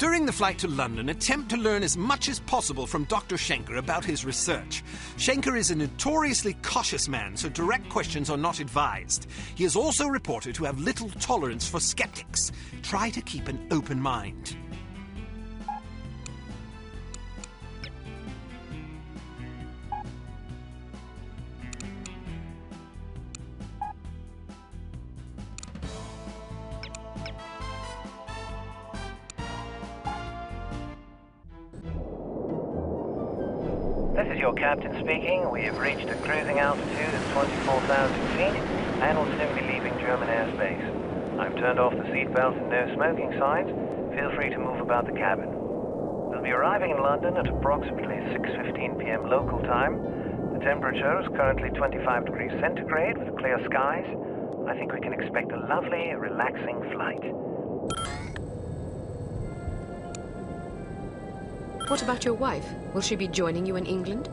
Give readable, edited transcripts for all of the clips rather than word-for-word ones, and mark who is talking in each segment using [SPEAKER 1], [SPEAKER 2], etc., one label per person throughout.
[SPEAKER 1] During the flight to London, attempt to learn as much as possible from Dr. Schenker about his research. Schenker is a notoriously cautious man, so direct questions are not advised. He is also reported to have little tolerance for skeptics. Try to keep an open mind.
[SPEAKER 2] This is your captain speaking. We have reached a cruising altitude of 24,000 feet and will soon be leaving German airspace. I've turned off the seatbelt and no smoking signs. Feel free to move about the cabin. We'll be arriving in London at approximately 6:15 p.m. local time. The temperature is currently 25 degrees centigrade with clear skies. I think we can expect a lovely, relaxing flight.
[SPEAKER 3] What about your wife? Will she be joining you in England?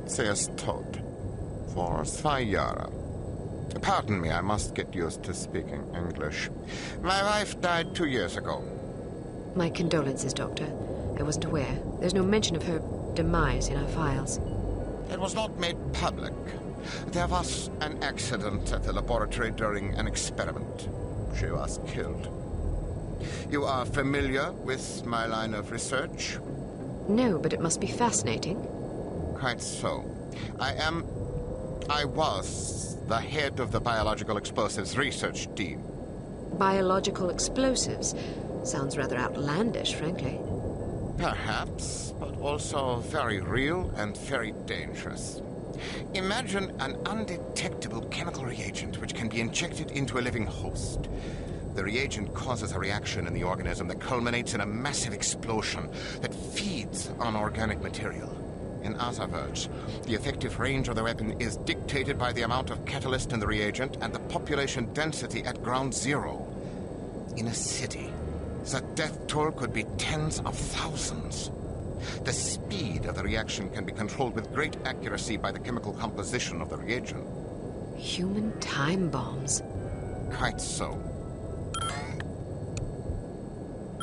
[SPEAKER 4] Sie ist tot. For 2 Jahre. Pardon me, I must get used to speaking English. My wife died 2 years ago.
[SPEAKER 3] My condolences, Doctor. I wasn't aware. There's no mention of her demise in our files.
[SPEAKER 4] It was not made public. There was an accident at the laboratory during an experiment. She was killed. You are familiar with my line of research?
[SPEAKER 3] No, but it must be fascinating.
[SPEAKER 4] Quite so. I was the head of the Biological Explosives Research Team.
[SPEAKER 3] Biological explosives? Sounds rather outlandish, frankly.
[SPEAKER 4] Perhaps, but also very real and very dangerous. Imagine an undetectable chemical reagent which can be injected into a living host. The reagent causes a reaction in the organism that culminates in a massive explosion that feeds on organic material. In other words, the effective range of the weapon is dictated by the amount of catalyst in the reagent and the population density at ground zero. In a city, the death toll could be tens of thousands. The speed of the reaction can be controlled with great accuracy by the chemical composition of the reagent.
[SPEAKER 3] Human time bombs.
[SPEAKER 4] Quite so.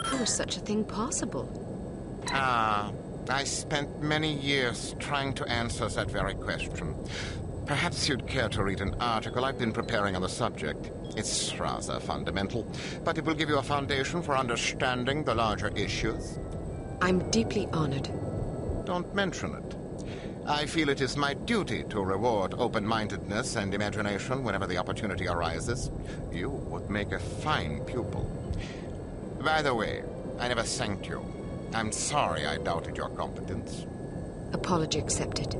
[SPEAKER 3] How is such a thing possible?
[SPEAKER 4] I spent many years trying to answer that very question. Perhaps you'd care to read an article I've been preparing on the subject. It's rather fundamental, but it will give you a foundation for understanding the larger issues.
[SPEAKER 3] I'm deeply honored.
[SPEAKER 4] Don't mention it. I feel it is my duty to reward open-mindedness and imagination whenever the opportunity arises. You would make a fine pupil. By the way, I never thanked you. I'm sorry I doubted your competence.
[SPEAKER 3] Apology accepted.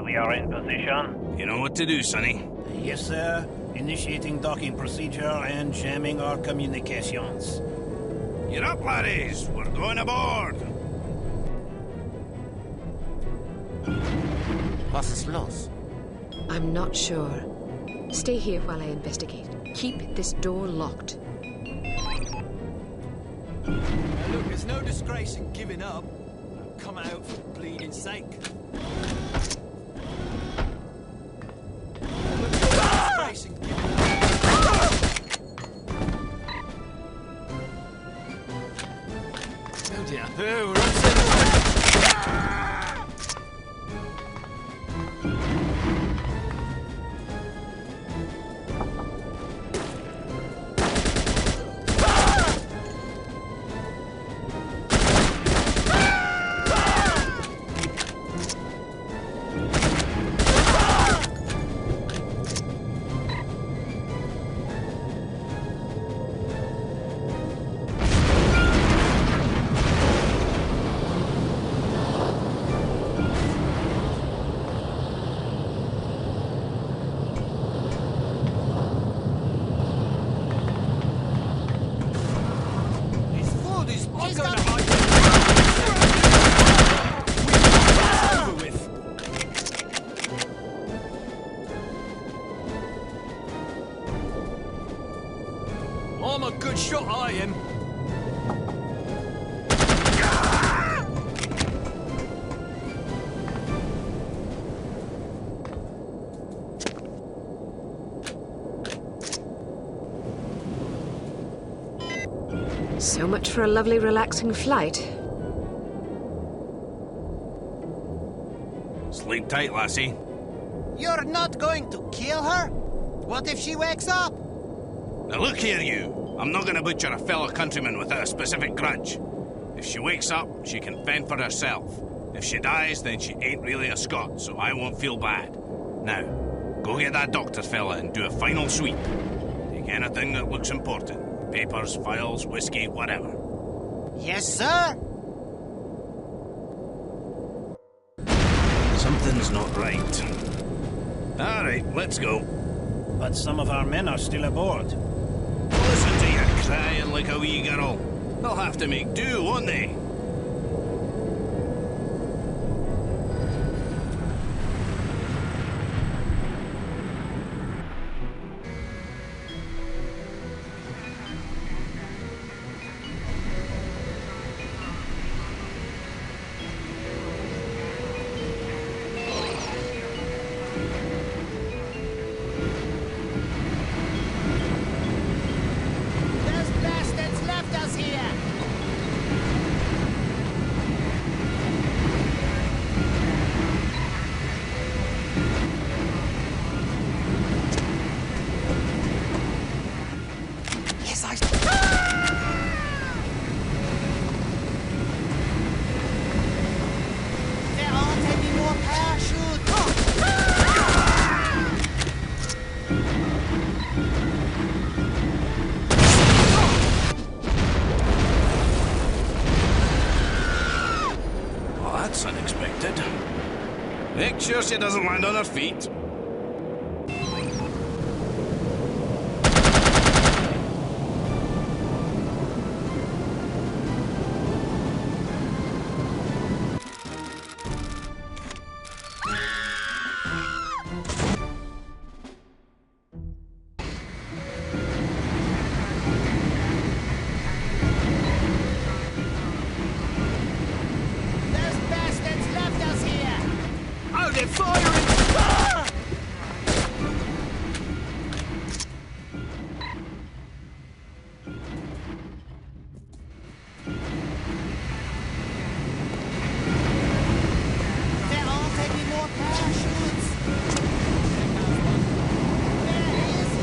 [SPEAKER 2] We are in position.
[SPEAKER 5] You know what to do, Sonny.
[SPEAKER 6] Yes, sir. Initiating docking procedure and jamming our communications.
[SPEAKER 5] Get up, laddies. We're going aboard.
[SPEAKER 4] Was ist los?
[SPEAKER 3] I'm not sure. Stay here while I investigate. Keep this door locked.
[SPEAKER 1] Look, there's no disgrace in giving up. Come out for bleeding sake. Oh dear. Oh, we're I'm a good shot, I am.
[SPEAKER 3] So much for a lovely, relaxing flight.
[SPEAKER 5] Sleep tight, lassie.
[SPEAKER 7] You're not going to kill her? What if she wakes up?
[SPEAKER 5] Now look here, you. I'm not gonna butcher a fellow countryman without a specific grudge. If she wakes up, she can fend for herself. If she dies, then she ain't really a Scot, so I won't feel bad. Now, go get that doctor fella and do a final sweep. Take anything that looks important. Papers, files, whiskey, whatever.
[SPEAKER 7] Yes, sir.
[SPEAKER 5] Something's not right. All right, let's go.
[SPEAKER 6] But some of our men are still aboard.
[SPEAKER 5] Listen to you crying like a wee girl. They'll have to make do, won't they?
[SPEAKER 7] Those bastards left us here.
[SPEAKER 1] Yes, I...
[SPEAKER 7] There aren't any more parachutes.
[SPEAKER 5] Well, that's unexpected. Make sure she doesn't land on her feet.
[SPEAKER 7] Those bastards left us here.
[SPEAKER 1] Oh, they're firing!
[SPEAKER 7] There aren't any more parachutes. Where is he?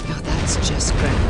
[SPEAKER 3] Now that's just grand.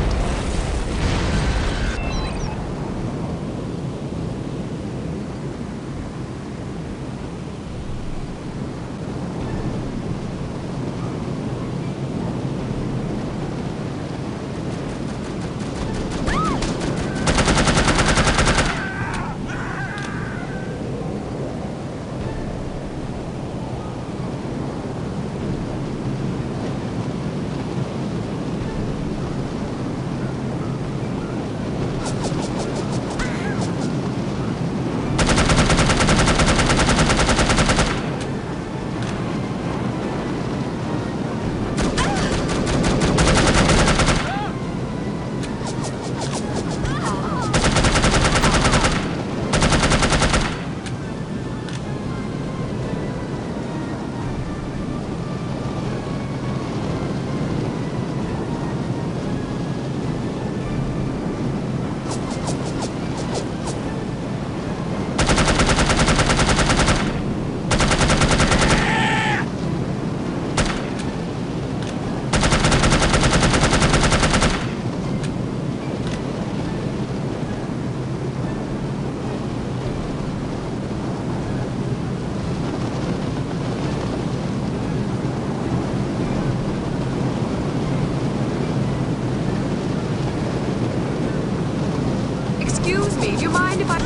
[SPEAKER 3] Excuse me, do you mind if I...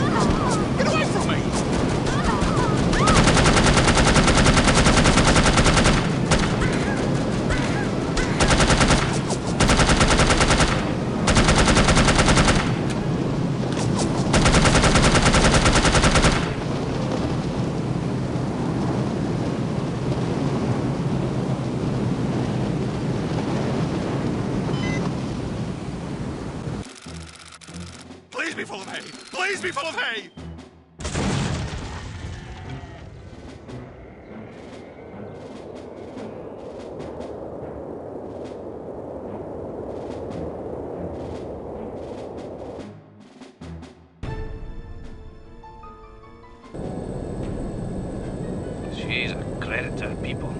[SPEAKER 4] Get away from me! Please be full of hay! Please be full of hay!
[SPEAKER 5] She's a credit to her people.